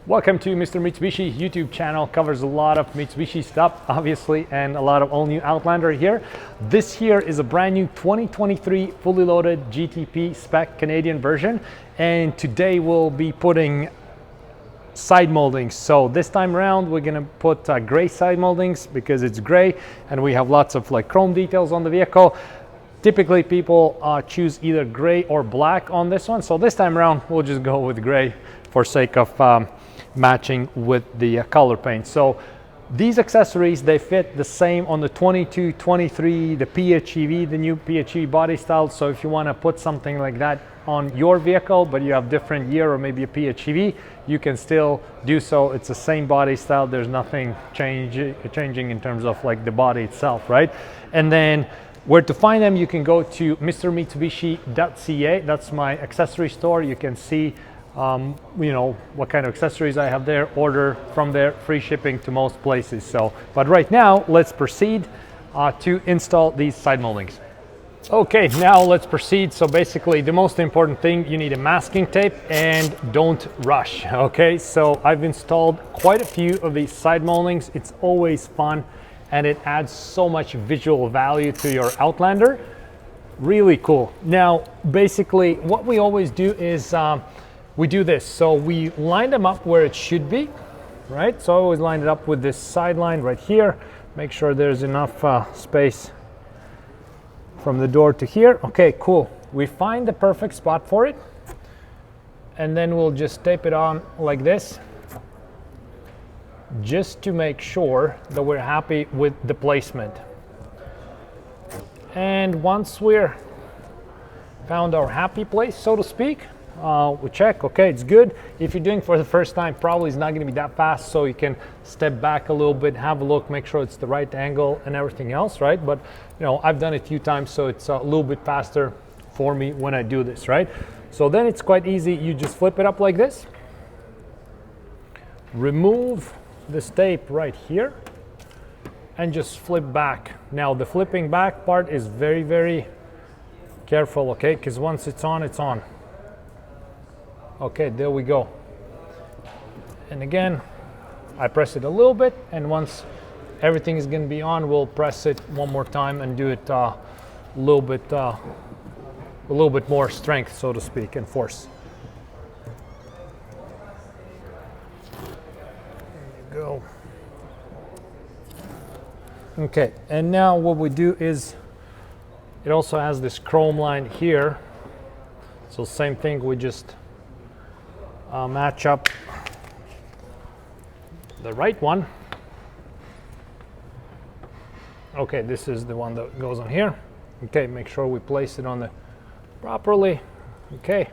Welcome to Mr. Mitsubishi YouTube channel. Covers a lot of Mitsubishi stuff, obviously, and a lot of all new Outlander here. This here is a brand new 2023 fully loaded GTP spec Canadian version, and today we'll be putting side moldings. So this time around we're gonna put gray side moldings because it's gray and we have lots of like chrome details on the vehicle. Typically people choose either gray or black on this one, so this time around we'll just go with gray for sake of matching with the color paint. So these accessories, they fit the same on the 22, 23, the PHEV, the new PHEV body style. So if you want to put something like that on your vehicle, but you have different year or maybe a PHEV, you can still do so. It's the same body style. There's nothing changing in terms of like the body itself, right? And then where to find them, you can go to mrmitsubishi.ca. That's my accessory store. You can see what kind of accessories I have there, order from there, free shipping to most places. So, but right now let's proceed to install these side moldings. Okay, now let's proceed. So basically the most important thing, you need a masking tape and don't rush. Okay, so I've installed quite a few of these side moldings. It's always fun and it adds so much visual value to your Outlander. Really cool. Now basically what we always do is we do this. So we line them up where it should be, right? So I always line it up with this side line right here. Make sure there's enough space from the door to here. Okay, cool. We find the perfect spot for it. And then we'll just tape it on like this, just to make sure that we're happy with the placement. And once we're found our happy place, so to speak, we check, okay, it's good. If you're doing for the first time, probably it's not going to be that fast, so you can step back a little bit, have a look, make sure it's the right angle and everything else, right? But I've done it a few times, so it's a little bit faster for me when I do this, right? So then it's quite easy. You just flip it up like this, remove this tape right here, and just flip back. Now the flipping back part is very, very careful, okay? Because once it's on, it's on. Okay, there we go. And again, I press it a little bit, and once everything is going to be on, we'll press it one more time and do it a little bit more strength, so to speak, and force. There you go. Okay, and now what we do is, it also has this chrome line here. So same thing, we just match up the right one. Okay, this is the one that goes on here. Okay, make sure we place it on the properly. Okay,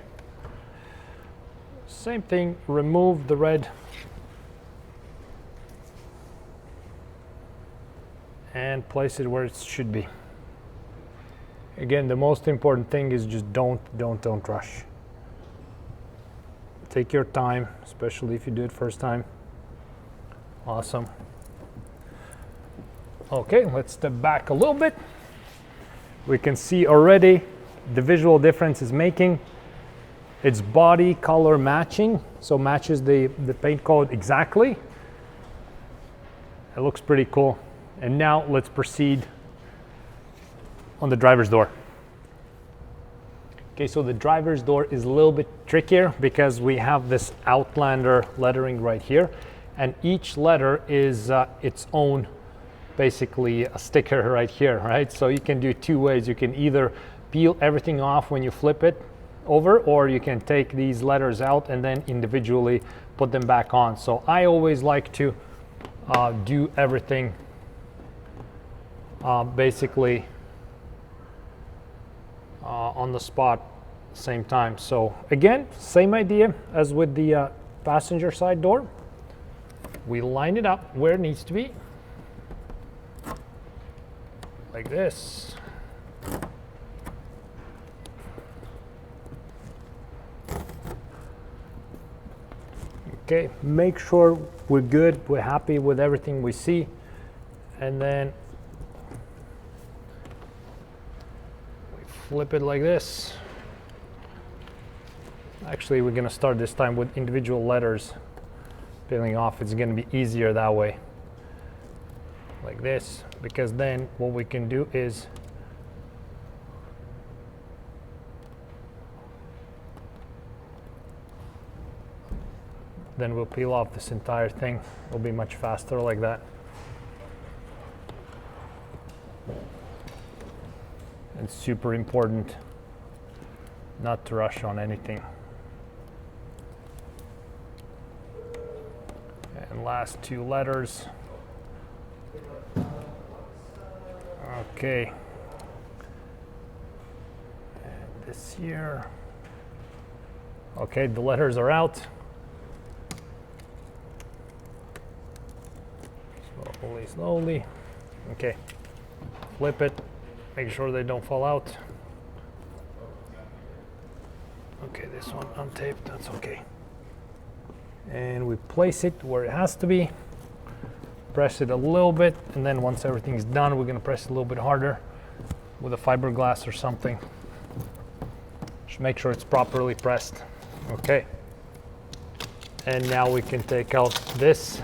same thing, remove the red and place it where it should be. Again, the most important thing is just don't rush. Take your time, especially if you do it first time. Awesome. Okay, let's step back a little bit. We can see already the visual difference is making. It's body color matching, so matches the paint code exactly. It looks pretty cool. And now let's proceed on the driver's door. Okay, so the driver's door is a little bit trickier because we have this Outlander lettering right here, and each letter is its own, basically a sticker right here, right? So you can do two ways. You can either peel everything off when you flip it over, or you can take these letters out and then individually put them back on. So I always like to do everything basically on the spot same time. So again, same idea as with the passenger side door. We line it up where it needs to be, like this. Okay, make sure we're good, we're happy with everything we see, and then flip it like this. Actually, we're going to start this time with individual letters peeling off. It's going to be easier that way, like this, because then what we can do is then we'll peel off this entire thing. It'll be much faster like that. It's super important not to rush on anything. And last two letters. Okay. And this here. Okay, the letters are out. Slowly, slowly. Okay. Flip it. Make sure they don't fall out. Okay, this one untaped, that's okay. And we place it where it has to be. Press it a little bit, and then once everything's done, we're gonna press it a little bit harder with a fiberglass or something. Just make sure it's properly pressed. Okay. And now we can take out this.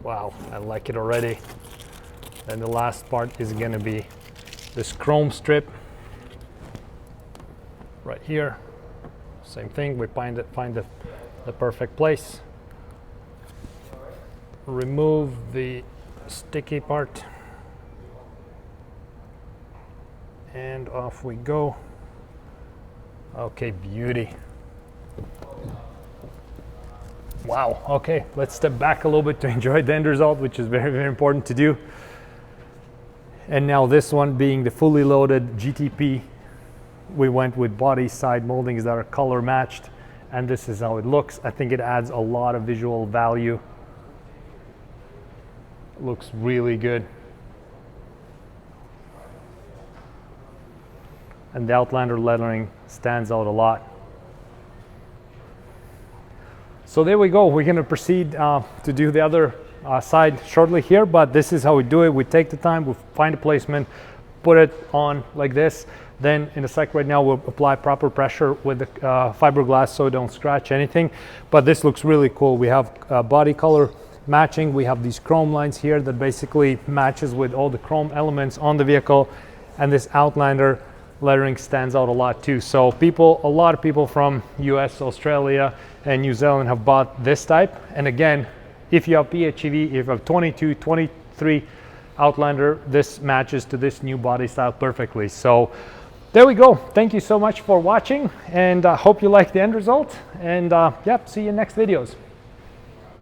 Wow, I like it already. And the last part is gonna be this chrome strip right here. Same thing, we find the perfect place. Remove the sticky part. And off we go. Okay, beauty. Wow, okay, let's step back a little bit to enjoy the end result, which is very, very important to do. And now this one being the fully loaded GTP, we went with body side moldings that are color matched, and this is how it looks. I think it adds a lot of visual value. It looks really good. And the Outlander lettering stands out a lot. So there we go. We're going to proceed to do the other side shortly here, but this is how we do it. We take the time, we find a placement, put it on like this. Then in a sec right now, we'll apply proper pressure with the fiberglass so don't scratch anything. But this looks really cool. We have body color matching. We have these chrome lines here that basically matches with all the chrome elements on the vehicle. And this Outlander lettering stands out a lot too. So a lot of people from US, Australia, and New Zealand have bought this type. And again, if you have PHEV, if you have 22, 23 Outlander, this matches to this new body style perfectly. So there we go. Thank you so much for watching, and I hope you like the end result. And yeah, see you in next videos.